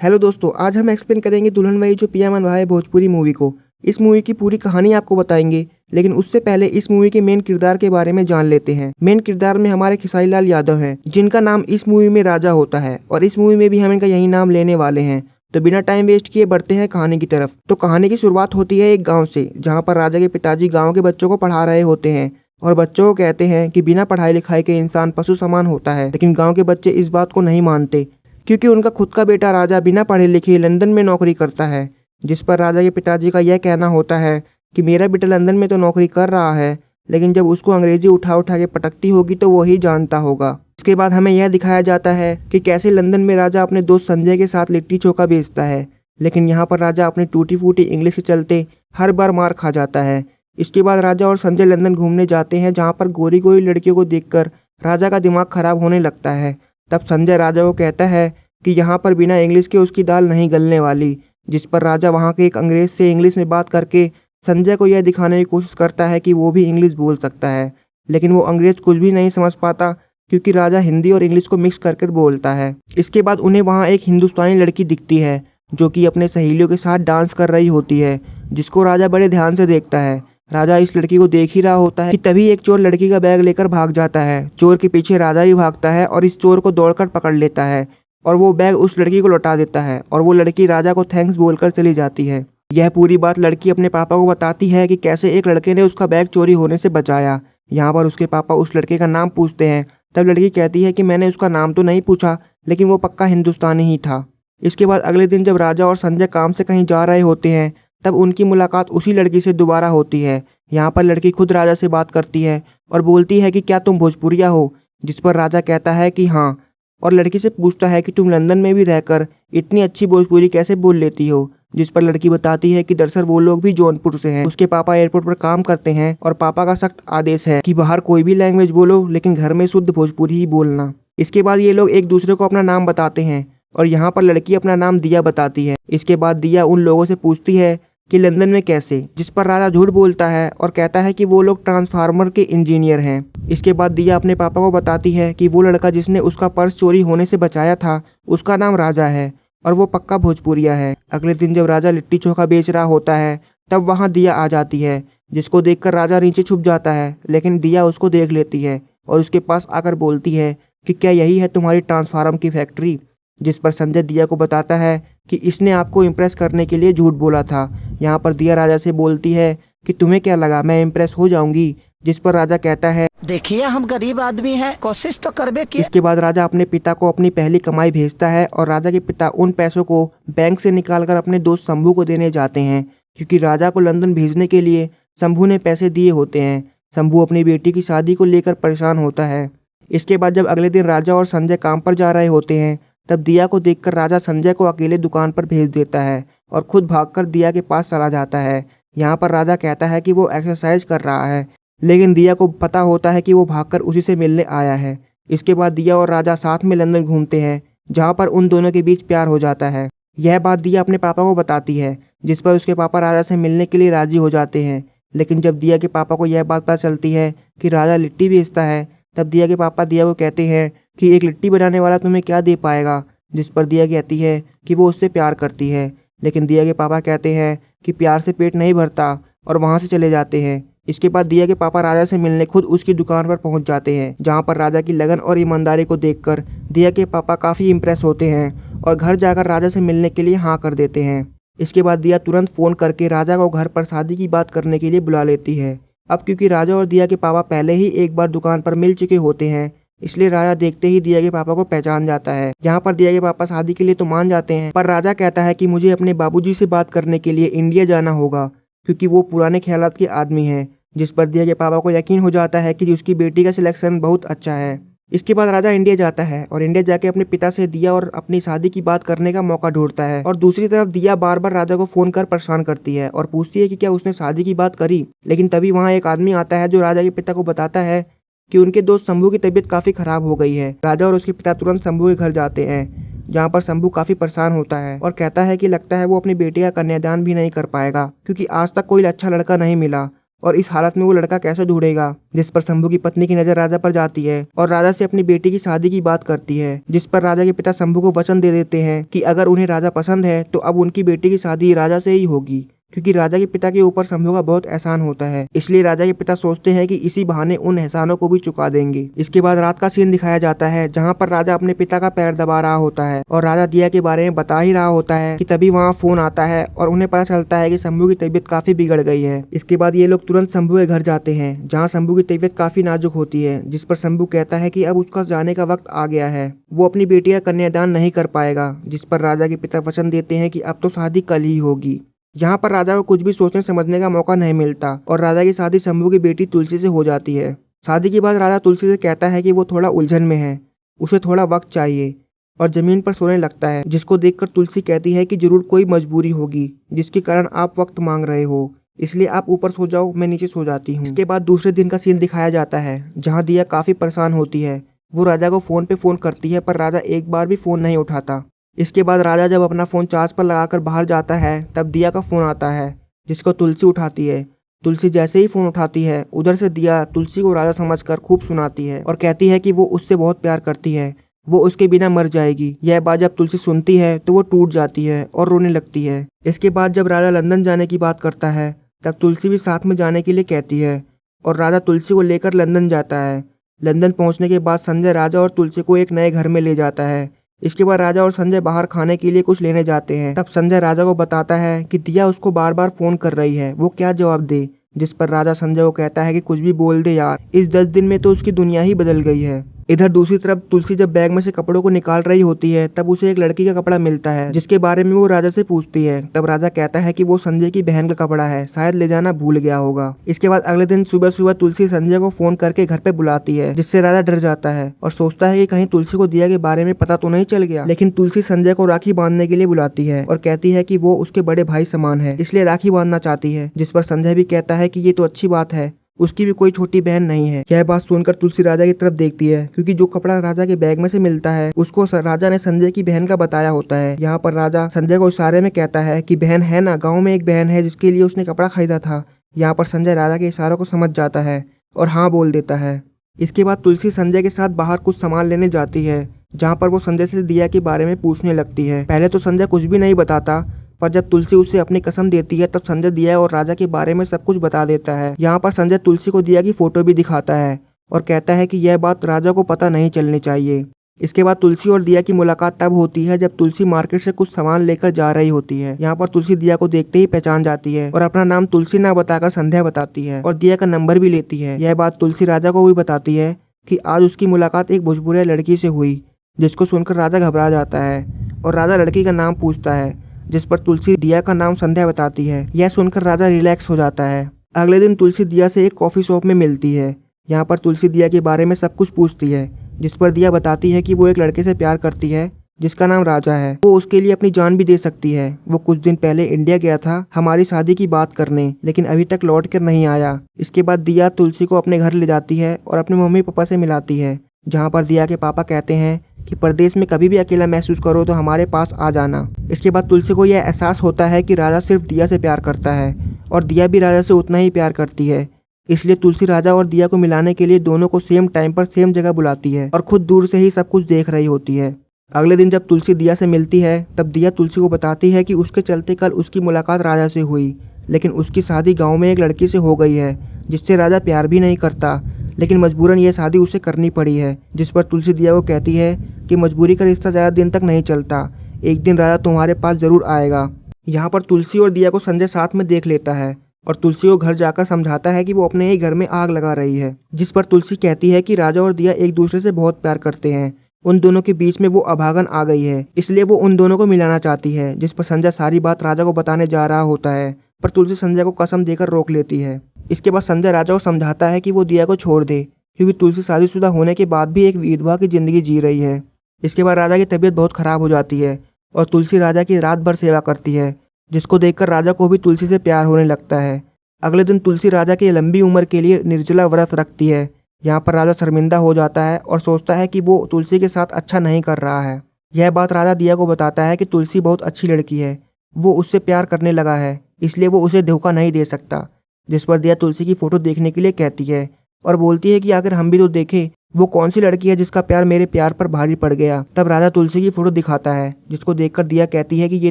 Hello दोस्तों, आज हम एक्सप्लेन करेंगे दुल्हन वही जो पिया मन भाई भोजपुरी मूवी को। इस मूवी की पूरी कहानी आपको बताएंगे, लेकिन उससे पहले इस मूवी के मेन किरदार के बारे में जान लेते हैं। मेन किरदार में हमारे खेसारी लाल यादव हैं, जिनका नाम इस मूवी में राजा होता है और इस मूवी में भी हम इनका यही नाम लेने वाले हैं। तो बिना टाइम वेस्ट किए बढ़ते हैं कहानी की तरफ। तो कहानी की शुरुआत होती है एक गाँव से, जहाँ पर राजा के पिताजी गाँव के बच्चों को पढ़ा रहे होते हैं और बच्चों को कहते हैं कि बिना पढ़ाई लिखाई के इंसान पशु समान होता है। लेकिन गाँव के बच्चे इस बात को नहीं मानते, क्योंकि उनका खुद का बेटा राजा बिना पढ़े लिखे लंदन में नौकरी करता है। जिस पर राजा के पिताजी का यह कहना होता है कि मेरा बेटा लंदन में तो नौकरी कर रहा है, लेकिन जब उसको अंग्रेजी उठा उठा के पटकती होगी तो वो ही जानता होगा। इसके बाद हमें यह दिखाया जाता है कि कैसे लंदन में राजा अपने दोस्त संजय के साथ लिट्टी चोखा बेचता है, लेकिन यहाँ पर राजा अपनी टूटी फूटी इंग्लिश के चलते हर बार मार खा जाता है। इसके बाद राजा और संजय लंदन घूमने जाते हैं, जहाँ पर गोरी गोरी लड़कियों को देखकर राजा का दिमाग खराब होने लगता है। तब संजय राजा को कहता है कि यहाँ पर बिना इंग्लिश के उसकी दाल नहीं गलने वाली। जिस पर राजा वहाँ के एक अंग्रेज से इंग्लिश में बात करके संजय को यह दिखाने की कोशिश करता है कि वो भी इंग्लिश बोल सकता है, लेकिन वो अंग्रेज कुछ भी नहीं समझ पाता, क्योंकि राजा हिंदी और इंग्लिश को मिक्स करके बोलता है। इसके बाद उन्हें वहाँ एक हिंदुस्तानी लड़की दिखती है, जो कि अपने सहेलियों के साथ डांस कर रही होती है, जिसको राजा बड़े ध्यान से देखता है। राजा इस लड़की को देख ही रहा होता है कि तभी एक चोर लड़की का बैग लेकर भाग जाता है। चोर के पीछे राजा भी भागता है और इस चोर को दौड़कर पकड़ लेता है और वो बैग उस लड़की को लौटा देता है और वो लड़की राजा को थैंक्स बोलकर चली जाती है। यह पूरी बात लड़की अपने पापा को बताती है कि कैसे एक लड़के ने उसका बैग चोरी होने से बचाया। यहाँ पर उसके पापा उस लड़के का नाम पूछते हैं। तब लड़की कहती है कि मैंने उसका नाम तो नहीं पूछा, लेकिन वो पक्का हिंदुस्तानी ही था। इसके बाद अगले दिन जब राजा और संजय काम से कहीं जा रहे होते हैं, तब उनकी मुलाकात उसी लड़की से दोबारा होती है। यहाँ पर लड़की खुद राजा से बात करती है और बोलती है कि क्या तुम भोजपुरिया हो, जिस पर राजा कहता है कि हाँ, और लड़की से पूछता है कि तुम लंदन में भी रहकर इतनी अच्छी भोजपुरी कैसे बोल लेती हो। जिस पर लड़की बताती है कि दरअसल वो लोग भी जौनपुर से हैं। उसके पापा एयरपोर्ट पर काम करते हैं और पापा का सख्त आदेश है कि बाहर कोई भी लैंग्वेज बोलो, लेकिन घर में शुद्ध भोजपुरी ही बोलना। इसके बाद ये लोग एक दूसरे को अपना नाम बताते हैं और यहाँ पर लड़की अपना नाम दिया बताती है। इसके बाद दिया उन लोगों से पूछती है कि लंदन में कैसे, जिस पर राजा झूठ बोलता है और कहता है कि वो लोग ट्रांसफार्मर के इंजीनियर हैं। इसके बाद दिया अपने पापा को बताती है कि वो लड़का जिसने उसका पर्स चोरी होने से बचाया था, उसका नाम राजा है और वो पक्का भोजपुरिया है। अगले दिन जब राजा लिट्टी चोखा बेच रहा होता है, तब वहाँ दिया आ जाती है, जिसको देखकर राजा नीचे छुप जाता है, लेकिन दिया उसको देख लेती है और उसके पास आकर बोलती है कि क्या यही है तुम्हारी ट्रांसफार्मर की फैक्ट्री। जिस पर संजय दिया को बताता है कि इसने आपको इम्प्रेस करने के लिए झूठ बोला था। यहाँ पर दिया राजा से बोलती है कि तुम्हें क्या लगा मैं इम्प्रेस हो जाऊंगी। जिस पर राजा कहता है देखिए हम गरीब आदमी हैं, कोशिश तो करबे की। इसके बाद राजा अपने पिता को अपनी पहली कमाई भेजता है और राजा के पिता उन पैसों को बैंक से निकालकर अपने दोस्त शंभू को देने जाते हैं, क्योंकि राजा को लंदन भेजने के लिए शंभू ने पैसे दिए होते हैं। शंभू अपनी बेटी की शादी को लेकर परेशान होता है। इसके बाद जब अगले दिन राजा और संजय काम पर जा रहे होते हैं, तब दिया को देखकर राजा संजय को अकेले दुकान पर भेज देता है और खुद भागकर दिया के पास चला जाता है। यहाँ पर राजा कहता है कि वो एक्सरसाइज कर रहा है, लेकिन दिया को पता होता है कि वो भागकर उसी से मिलने आया है। इसके बाद दिया और राजा साथ में लंदन घूमते हैं, जहाँ पर उन दोनों के बीच प्यार हो जाता है। यह बात दिया अपने पापा को बताती है, जिस पर उसके पापा राजा से मिलने के लिए राजी हो जाते हैं। लेकिन जब दिया के पापा को यह बात पता चलती है कि राजा लिट्टी बेचता है, तब दिया के पापा दिया को कहते हैं कि एक लिट्टी बनाने वाला तुम्हें क्या दे पाएगा। जिस पर दिया कहती है कि वो उससे प्यार करती है, लेकिन दिया के पापा कहते हैं कि प्यार से पेट नहीं भरता और वहाँ से चले जाते हैं। इसके बाद दिया के पापा राजा से मिलने खुद उसकी दुकान पर पहुंच जाते हैं, जहां पर राजा की लगन और ईमानदारी को देखकर दिया के पापा काफ़ी इम्प्रेस होते हैं और घर जाकर राजा से मिलने के लिए हाँ कर देते हैं। इसके बाद दिया तुरंत फ़ोन करके राजा को घर पर शादी की बात करने के लिए बुला लेती है। अब क्योंकि राजा और दिया के पापा पहले ही एक बार दुकान पर मिल चुके होते हैं, इसलिए राजा देखते ही दिया के पापा को पहचान जाता है। यहाँ पर दिया के पापा शादी के लिए तो मान जाते हैं, पर राजा कहता है कि मुझे अपने बाबूजी से बात करने के लिए इंडिया जाना होगा, क्योंकि वो पुराने ख्यालात के आदमी हैं। जिस पर दिया के पापा को यकीन हो जाता है कि उसकी बेटी का सिलेक्शन बहुत अच्छा है। इसके बाद राजा इंडिया जाता है और इंडिया जाके अपने पिता से दिया और अपनी शादी की बात करने का मौका ढूंढता है। और दूसरी तरफ दिया बार बार राजा को फोन कर परेशान करती है और पूछती है कि क्या उसने शादी की बात करी। लेकिन तभी वहाँ एक आदमी आता है जो राजा के पिता को बताता है कि उनके दोस्त शंभू की तबीयत काफी खराब हो गई है। राजा और उसके पिता तुरंत शंभू के घर जाते हैं, जहाँ पर शंभू काफी परेशान होता है और कहता है कि लगता है वो अपनी बेटी का कन्यादान भी नहीं कर पाएगा, क्योंकि आज तक कोई अच्छा लड़का नहीं मिला और इस हालत में वो लड़का कैसे ढूंढेगा। जिस पर शंभू की पत्नी की नजर राजा पर जाती है और राजा से अपनी बेटी की शादी की बात करती है, जिस पर राजा के पिता शंभू को वचन दे देते हैं कि अगर उन्हें राजा पसंद है तो अब उनकी बेटी की शादी राजा से ही होगी, क्योंकि राजा के पिता के ऊपर शंभू का बहुत एहसान होता है। इसलिए राजा के पिता सोचते हैं कि इसी बहाने उन एहसानों को भी चुका देंगे। इसके बाद रात का सीन दिखाया जाता है जहाँ पर राजा अपने पिता का पैर दबा रहा होता है और राजा दिया के बारे में बता ही रहा होता है कि तभी वहाँ फोन आता है और उन्हें पता चलता है कि शंभू की तबीयत काफी बिगड़ गई है। इसके बाद ये लोग तुरंत शंभू के घर जाते हैं जहाँ शंभू की तबीयत काफी नाजुक होती है, जिस पर शंभू कहता है कि अब उसका जाने का वक्त आ गया है, वो अपनी बेटी का कन्यादान नहीं कर पाएगा। जिस पर राजा के पिता वचन देते हैं कि अब तो शादी कल ही होगी। यहाँ पर राजा को कुछ भी सोचने समझने का मौका नहीं मिलता और राजा की शादी शंभू की बेटी तुलसी से हो जाती है। शादी के बाद राजा तुलसी से कहता है कि वो थोड़ा उलझन में है, उसे थोड़ा वक्त चाहिए और जमीन पर सोने लगता है, जिसको देखकर तुलसी कहती है कि जरूर कोई मजबूरी होगी जिसके कारण आप वक्त मांग रहे हो, इसलिए आप ऊपर सो जाओ, मैं नीचे सो जाती हूँ। इसके बाद दूसरे दिन का सीन दिखाया जाता है जहाँ दिया काफी परेशान होती है। वो राजा को फोन पे फोन करती है पर राजा एक बार भी फोन नहीं उठाता। इसके बाद राजा जब अपना फोन चार्ज पर लगाकर बाहर जाता है तब दिया का फोन आता है, जिसको तुलसी उठाती है। तुलसी जैसे ही फोन उठाती है उधर से दिया तुलसी को राजा समझकर खूब सुनाती है और कहती है कि वो उससे बहुत प्यार करती है, वो उसके बिना मर जाएगी। यह बात जब तुलसी सुनती है तो वो टूट जाती है और रोने लगती है। इसके बाद जब राजा लंदन जाने की बात करता है तब तुलसी भी साथ में जाने के लिए कहती है और राजा तुलसी को लेकर लंदन जाता है। लंदन पहुंचने के बाद संजय राजा और तुलसी को एक नए घर में ले जाता है। इसके बाद राजा और संजय बाहर खाने के लिए कुछ लेने जाते हैं। तब संजय राजा को बताता है कि दिया उसको बार बार फोन कर रही है, वो क्या जवाब दे। जिस पर राजा संजय को कहता है कि कुछ भी बोल दे यार, इस 10 दिन में तो उसकी दुनिया ही बदल गई है। इधर दूसरी तरफ तुलसी जब बैग में से कपड़ों को निकाल रही होती है तब उसे एक लड़की का कपड़ा मिलता है, जिसके बारे में वो राजा से पूछती है। तब राजा कहता है कि वो संजय की बहन का कपड़ा है, शायद ले जाना भूल गया होगा। इसके बाद अगले दिन सुबह सुबह तुलसी संजय को फोन करके घर पे बुलाती है, जिससे राजा डर जाता है और सोचता है कि कहीं तुलसी को दिया के बारे में पता तो नहीं चल गया। लेकिन तुलसी संजय को राखी बांधने के लिए बुलाती है और कहती है कि वो उसके बड़े भाई समान है, इसलिए राखी बांधना चाहती है। जिस पर संजय भी कहता है कि ये तो अच्छी बात है, उसकी भी कोई छोटी बहन नहीं है। यह बात सुनकर तुलसी राजा की तरफ देखती है, क्योंकि जो कपड़ा राजा के बैग में से मिलता है उसको राजा ने संजय की बहन का बताया होता है। यहाँ पर राजा संजय को इशारे में कहता है कि बहन है ना, गाँव में एक बहन है जिसके लिए उसने कपड़ा खरीदा था। यहाँ पर संजय राजा के इशारों को समझ जाता है और हाँ बोल देता है। इसके बाद तुलसी संजय के साथ बाहर कुछ सामान लेने जाती है, जहाँ पर वो संजय से दिया के बारे में पूछने लगती है। पहले तो संजय कुछ भी नहीं बताता, पर जब तुलसी उसे अपनी कसम देती है तब संजय दिया और राजा के बारे में सब कुछ बता देता है। यहाँ पर संजय तुलसी को दिया की फोटो भी दिखाता है और कहता है कि यह बात राजा को पता नहीं चलनी चाहिए। इसके बाद तुलसी और दिया की मुलाकात तब होती है जब तुलसी मार्केट से कुछ सामान लेकर जा रही होती है। यहाँ पर तुलसी दिया को देखते ही पहचान जाती है और अपना नाम तुलसी ना बताकर संध्या बताती है और दिया का नंबर भी लेती है। यह बात तुलसी राजा को भी बताती है कि आज उसकी मुलाकात एक भोजपुरिया लड़की से हुई, जिसको सुनकर राजा घबरा जाता है और राजा लड़की का नाम पूछता है, जिस पर तुलसी दिया का नाम संध्या बताती है। यह सुनकर राजा रिलैक्स हो जाता है। अगले दिन तुलसी दिया से एक कॉफी शॉप में मिलती है। यहाँ पर तुलसी दिया के बारे में सब कुछ पूछती है, जिस पर दिया बताती है कि वो एक लड़के से प्यार करती है जिसका नाम राजा है, वो उसके लिए अपनी जान भी दे सकती है। वो कुछ दिन पहले इंडिया गया था हमारी शादी की बात करने, लेकिन अभी तक लौट कर नहीं आया। इसके बाद दिया तुलसी को अपने घर ले जाती है और अपने मम्मी पापा से मिलाती है, जहाँ पर दिया के पापा कहते हैं कि परदेश में कभी भी अकेला महसूस करो तो हमारे पास आ जाना। इसके बाद तुलसी को यह एहसास होता है कि राजा सिर्फ दिया से प्यार करता है और दिया भी राजा से उतना ही प्यार करती है। इसलिए तुलसी राजा और दिया को मिलाने के लिए दोनों को सेम टाइम पर सेम जगह बुलाती है और खुद दूर से ही सब कुछ देख रही होती है। अगले दिन जब तुलसी दिया से मिलती है तब दिया तुलसी को बताती है कि उसके चलते कल उसकी मुलाकात राजा से हुई, लेकिन उसकी शादी गाँव में एक लड़की से हो गई है जिससे राजा प्यार भी नहीं करता, लेकिन मजबूरन यह शादी उसे करनी पड़ी है। जिस पर तुलसी दिया को कहती है कि मजबूरी का रिश्ता ज़्यादा दिन तक नहीं चलता, एक दिन राजा तुम्हारे पास जरूर आएगा। यहाँ पर तुलसी और दिया को संजय साथ में देख लेता है और तुलसी को घर जाकर समझाता है कि वो अपने ही घर में आग लगा रही है, जिस पर तुलसी कहती है कि राजा और दिया एक दूसरे से बहुत प्यार करते हैं, उन दोनों के बीच में वो अभागन आ गई है, इसलिए वो उन दोनों को मिलाना चाहती है। जिस पर संजय सारी बात राजा को बताने जा रहा होता है, पर तुलसी संजय को कसम देकर रोक लेती है। इसके बाद संजय राजा को समझाता है कि वो दिया को छोड़ दे, क्योंकि तुलसी शादीशुदा होने के बाद भी एक विधवा की जिंदगी जी रही है। इसके बाद राजा की तबीयत बहुत खराब हो जाती है और तुलसी राजा की रात भर सेवा करती है, जिसको देखकर राजा को भी तुलसी से प्यार होने लगता है। अगले दिन तुलसी राजा की लंबी उम्र के लिए निर्जला व्रत रखती है। यहाँ पर राजा शर्मिंदा हो जाता है और सोचता है कि वो तुलसी के साथ अच्छा नहीं कर रहा है। यह बात राजा दिया को बताता है कि तुलसी बहुत अच्छी लड़की है, वो उससे प्यार करने लगा है, इसलिए वो उसे धोखा नहीं दे सकता। जिस पर दिया तुलसी की फोटो देखने के लिए कहती है और बोलती है कि आखिर हम भी तो देखें वो कौन सी लड़की है जिसका प्यार मेरे प्यार पर भारी पड़ गया। तब राजा तुलसी की फोटो दिखाता है, जिसको देखकर दिया कहती है कि ये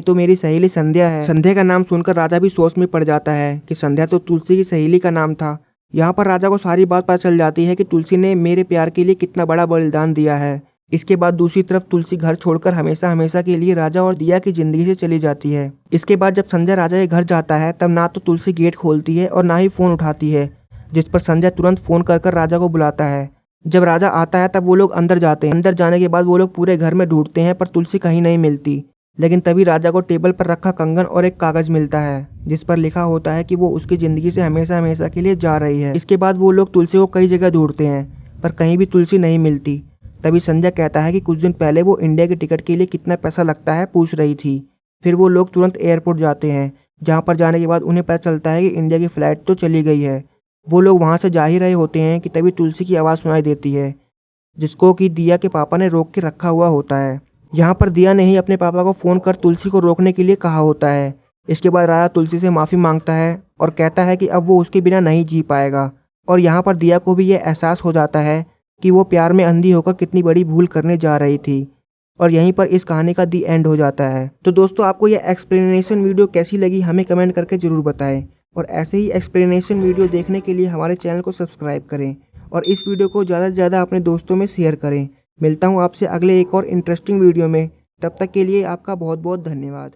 तो मेरी सहेली संध्या है। संध्या का नाम सुनकर राजा भी सोच में पड़ जाता है कि संध्या तो तुलसी की सहेली का नाम था। यहाँ पर राजा को सारी बात पता चल जाती है कि तुलसी ने मेरे प्यार के लिए कितना बड़ा बलिदान दिया है। इसके बाद दूसरी तरफ तुलसी घर छोड़कर हमेशा हमेशा के लिए राजा और दिया की जिंदगी से चली जाती है। इसके बाद जब संजय राजा के घर जाता है तब ना तो तुलसी गेट खोलती है और ना ही फोन उठाती है, जिस पर संजय तुरंत फोन कर राजा को बुलाता है। जब राजा आता है तब वो लोग अंदर जाते हैं। अंदर जाने के बाद वो लोग पूरे घर में ढूंढते हैं पर तुलसी कहीं नहीं मिलती। लेकिन तभी राजा को टेबल पर रखा कंगन और एक कागज मिलता है, जिस पर लिखा होता है कि वो उसकी जिंदगी से हमेशा हमेशा के लिए जा रही है। इसके बाद वो लोग तुलसी को कई जगह ढूंढते हैं पर कहीं भी तुलसी नहीं मिलती। तभी संजय कहता है कि कुछ दिन पहले वो इंडिया के टिकट के लिए कितना पैसा लगता है पूछ रही थी। फिर वो लोग तुरंत एयरपोर्ट जाते हैं, जहाँ पर जाने के बाद उन्हें पता चलता है कि इंडिया की फ्लाइट तो चली गई है। वो लोग वहाँ से जा ही रहे होते हैं कि तभी तुलसी की आवाज़ सुनाई देती है, जिसको कि दिया के पापा ने रोक के रखा हुआ होता है। यहाँ पर दिया ने ही अपने पापा को फ़ोन कर तुलसी को रोकने के लिए कहा होता है। इसके बाद राजा तुलसी से माफ़ी मांगता है और कहता है कि अब वो उसके बिना नहीं जी पाएगा। और यहाँ पर दिया को भी ये एहसास हो जाता है कि वो प्यार में अंधी होकर कितनी बड़ी भूल करने जा रही थी। और यहीं पर इस कहानी का दी एंड हो जाता है। तो दोस्तों, आपको यह एक्सप्लेनेशन वीडियो कैसी लगी हमें कमेंट करके ज़रूर बताएं। और ऐसे ही एक्सप्लेनेशन वीडियो देखने के लिए हमारे चैनल को सब्सक्राइब करें और इस वीडियो को ज़्यादा से ज़्यादा अपने दोस्तों में शेयर करें। मिलता हूँ आपसे अगले एक और इंटरेस्टिंग वीडियो में। तब तक के लिए आपका बहुत बहुत धन्यवाद।